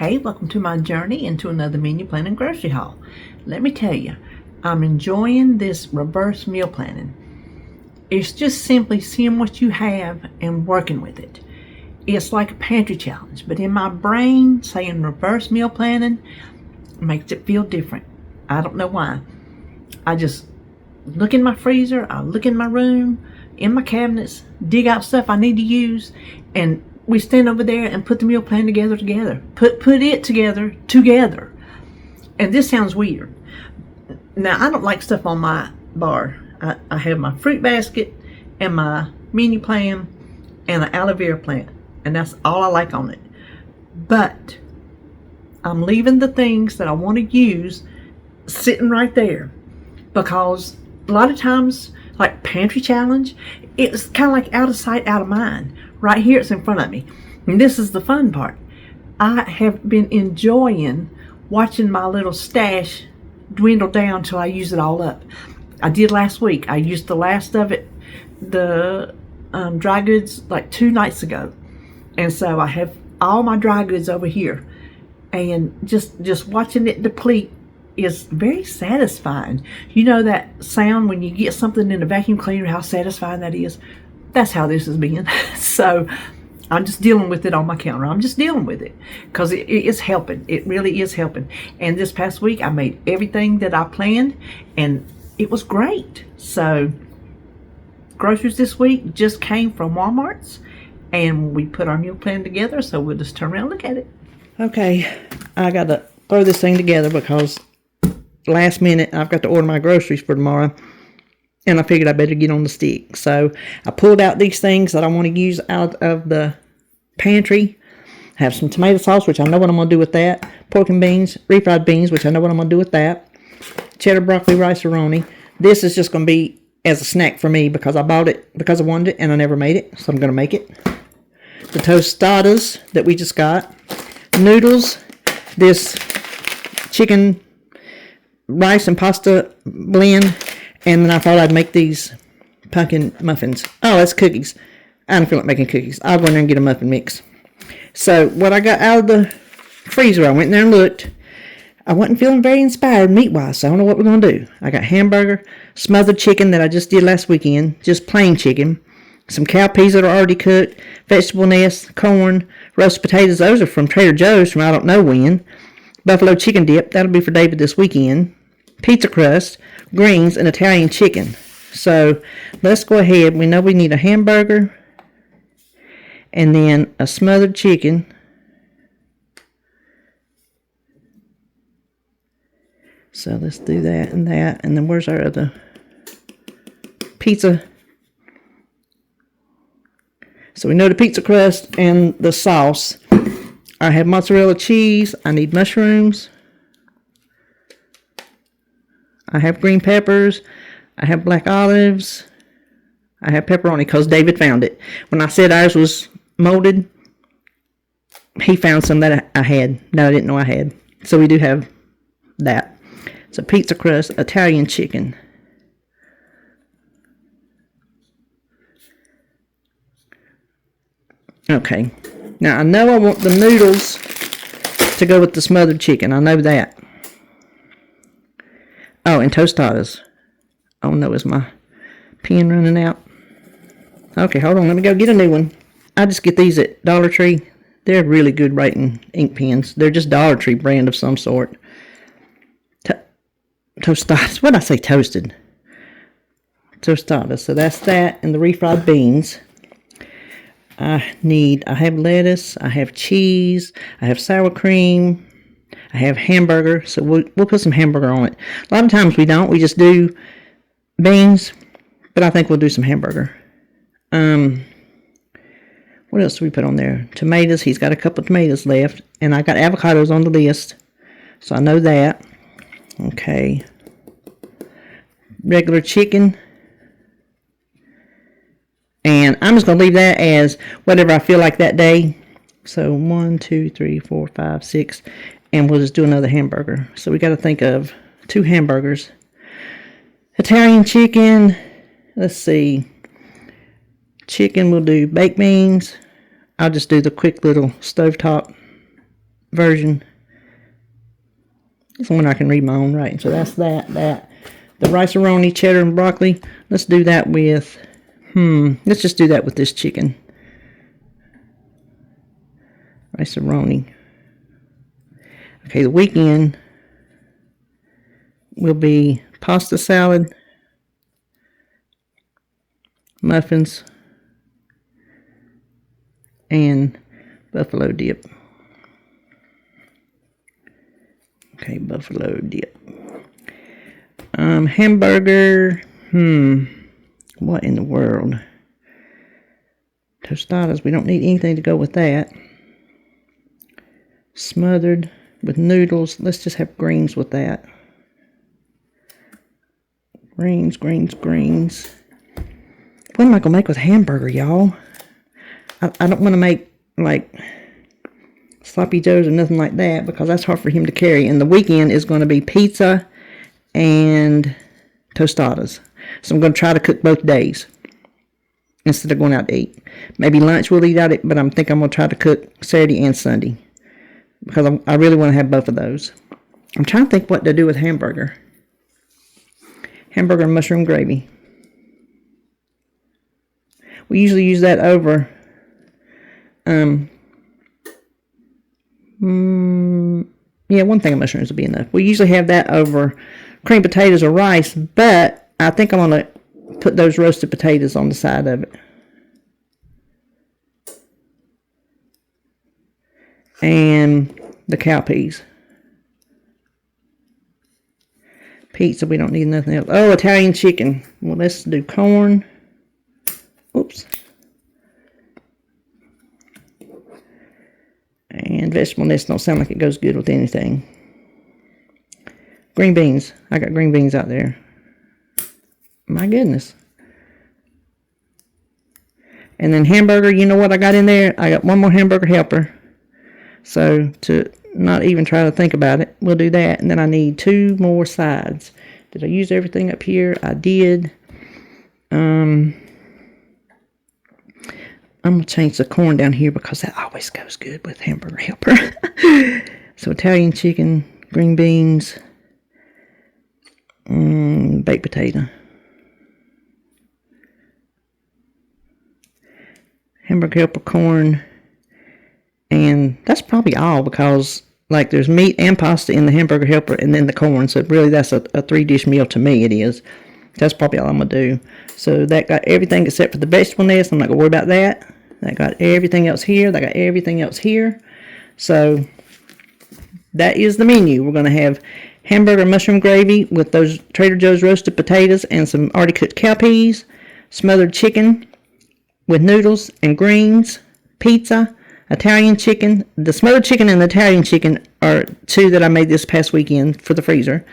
Hey, welcome to my journey into another menu planning grocery haul. Let me tell you, I'm enjoying this reverse meal planning. It's just simply seeing what you have and working with it. It's like a pantry challenge, but in my brain, saying reverse meal planning makes it feel different. I don't know why. I just look in my freezer, I look in my room, in my cabinets, dig out stuff I need to use, and we stand over there and put the meal plan together. Put it together. And this sounds weird. Now, I don't like stuff on my bar. I have my fruit basket and my menu plan and an aloe vera plant. And that's all I like on it. But I'm leaving the things that I want to use sitting right there. Because a lot of times, like pantry challenge, it's kind of like out of sight, out of mind. Right here, it's in front of me. And this is the fun part. I have been enjoying watching my little stash dwindle down till I use it all up. I did last week. I used the last of it, the dry goods, like 2 nights ago. And so I have all my dry goods over here. And just watching it deplete is very satisfying. You know that sound when you get something in a vacuum cleaner, how satisfying that is? That's how this has been. So I'm just dealing with it on my counter. I'm just dealing with it because it is helping. It really is helping. And this past week, I made everything that I planned, and it was great. So groceries this week just came from Walmart's, and we put our meal plan together. So we'll just turn around and look at it. Okay, I got to throw this thing together because last minute I've got to order my groceries for tomorrow. And I figured I better get on the stick. So I pulled out these things that I want to use out of the pantry. I have some tomato sauce, which I know what I'm going to do with that. Pork and beans, refried beans, which I know what I'm going to do with that. Cheddar broccoli rice-a-roni. This is just going to be as a snack for me because I bought it because I wanted it and I never made it. So I'm going to make it. The tostadas that we just got. Noodles. This chicken, rice, and pasta blend. And then I thought I'd make these pumpkin muffins. Oh, that's cookies. I don't feel like making cookies. I'll go in there and get a muffin mix. So what I got out of the freezer, I went in there and looked. I wasn't feeling very inspired meat-wise, so I don't know what we're going to do. I got hamburger, smothered chicken that I just did last weekend, just plain chicken, some cow peas that are already cooked, vegetable nests, corn, roasted potatoes. Those are from Trader Joe's from I don't know when. Buffalo chicken dip. That'll be for David this weekend. Pizza crust, greens, and Italian chicken. So let's go ahead. We know we need a hamburger and then a smothered chicken. So let's do that and that. And then where's our other pizza? So we know the pizza crust and the sauce. I have mozzarella cheese. I need mushrooms. I have green peppers. I have black olives. I have pepperoni because David found it. When I said ours was molded, he found some that I had. No, I didn't know I had. So we do have that. So pizza crust, Italian chicken. Okay. Now I know I want the noodles to go with the smothered chicken. I know that. Oh, and tostadas. Oh no, is my pen running out? Okay, hold on. Let me go get a new one. I just get these at Dollar Tree. They're really good writing ink pens. They're just Dollar Tree brand of some sort. Tostadas. What did I say? Toasted. Tostadas. So that's that and the refried beans. I have lettuce. I have cheese. I have sour cream. I have hamburger, so we'll put some hamburger on it. A lot of times we don't. We just do beans, but I think we'll do some hamburger. What else do we put on there? Tomatoes. He's got a couple of tomatoes left, and I got avocados on the list, so I know that. Okay. Regular chicken. And I'm just going to leave that as whatever I feel like that day. So 1, 2, 3, 4, 5, 6. And we'll just do another hamburger. So we got to think of 2 hamburgers. Italian chicken. Let's see. Chicken, we'll do baked beans. I'll just do the quick little stovetop version. It's one I can read my own writing. So that's that. The rice-a-roni, cheddar, and broccoli. Let's do that with, let's just do that with this chicken. Rice-a-roni. Okay, the weekend will be pasta salad, muffins, and buffalo dip. Okay, buffalo dip. Hamburger. What in the world? Tostadas. We don't need anything to go with that. Smothered with noodles. Let's just have greens with that. Greens. What am I going to make with hamburger, y'all? I don't want to make, like, sloppy joes or nothing like that, because that's hard for him to carry. And the weekend is going to be pizza and tostadas. So I'm going to try to cook both days instead of going out to eat. Maybe lunch we'll eat out, but I think I'm going to try to cook Saturday and Sunday, because I really want to have both of those. I'm trying to think what to do with hamburger. Hamburger and mushroom gravy. We usually use that over yeah, one thing of mushrooms will be enough. We usually have that over creamed potatoes or rice, but I think I'm going to put those roasted potatoes on the side of it. And the cowpeas. Pizza, we don't need nothing else. Oh, Italian chicken. Well, let's do corn. Oops. And vegetable nest don't sound like it goes good with anything. Green beans. I got green beans out there. My goodness. And then hamburger, you know what I got in there? I got one more hamburger helper. So to not even try to think about it, we'll do that. And then I need 2 more sides. Did I use everything up here? I did. I'm going to change the corn down here because that always goes good with hamburger helper. So Italian chicken, green beans, baked potato. Hamburger helper, corn, and that's probably all, because like there's meat and pasta in the hamburger helper and then the corn. So really that's a 3-dish meal to me, it is. That's probably all I'm going to do. So that got everything except for the vegetable nest. I'm not going to worry about that. That got everything else here. That got everything else here. So that is the menu. We're going to have hamburger mushroom gravy with those Trader Joe's roasted potatoes and some already cooked cowpeas, smothered chicken with noodles and greens, pizza, Italian chicken. The smothered chicken and the Italian chicken are 2 that I made this past weekend for the freezer.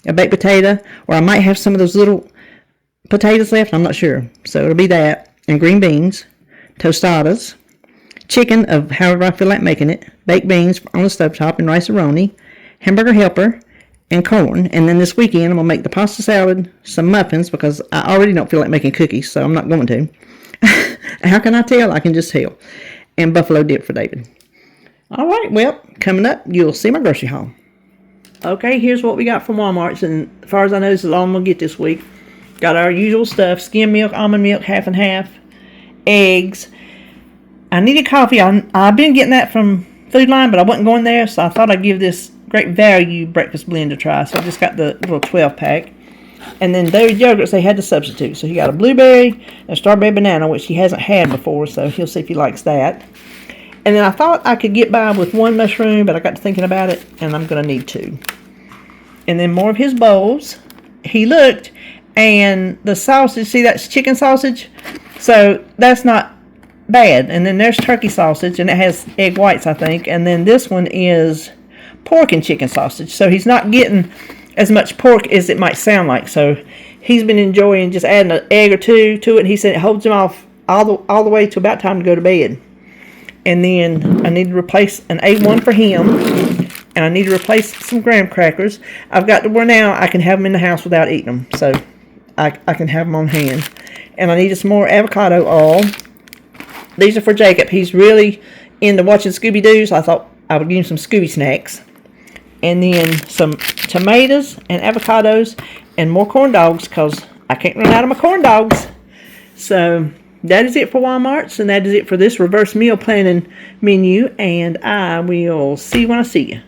A baked potato, or I might have some of those little potatoes left. I'm not sure. So it'll be that. And green beans, tostadas, chicken of however I feel like making it, baked beans on the stovetop, and rice-a-roni, hamburger helper, and corn. And then this weekend I'm going to make the pasta salad, some muffins, because I already don't feel like making cookies, so I'm not going to. How can I tell? I can just tell. And buffalo dip for David. All right, well, coming up, you'll see my grocery haul. Okay, here's what we got from Walmart, and as far as I know, this is all I'm going to get this week. Got our usual stuff: skim milk, almond milk, half and half, eggs. I needed coffee. I've been getting that from Food Line, but I wasn't going there, so I thought I'd give this Great Value breakfast blend a try. So I just got the little 12-pack. And then those yogurts, they had to substitute. So he got a blueberry and a strawberry banana, which he hasn't had before, so he'll see if he likes that. And then I thought I could get by with 1 mushroom, but I got to thinking about it, and I'm going to need 2. And then more of his bowls. He looked, and the sausage, see that's chicken sausage? So that's not bad. And then there's turkey sausage, and it has egg whites, I think. And then this one is pork and chicken sausage. So he's not getting as much pork as it might sound like. So he's been enjoying just adding an egg or 2 to it. And he said it holds him off all the way to about time to go to bed. And then I need to replace an A1 for him. And I need to replace some graham crackers. I've got to where now I can have them in the house without eating them. So I can have them on hand. And I needed some more avocado oil. These are for Jacob. He's really into watching Scooby-Doo. So I thought I would give him some Scooby snacks. And then some tomatoes and avocados and more corn dogs because I can't run out of my corn dogs. So that is it for Walmart's, and that is it for this reverse meal planning menu. And I will see you when I see you.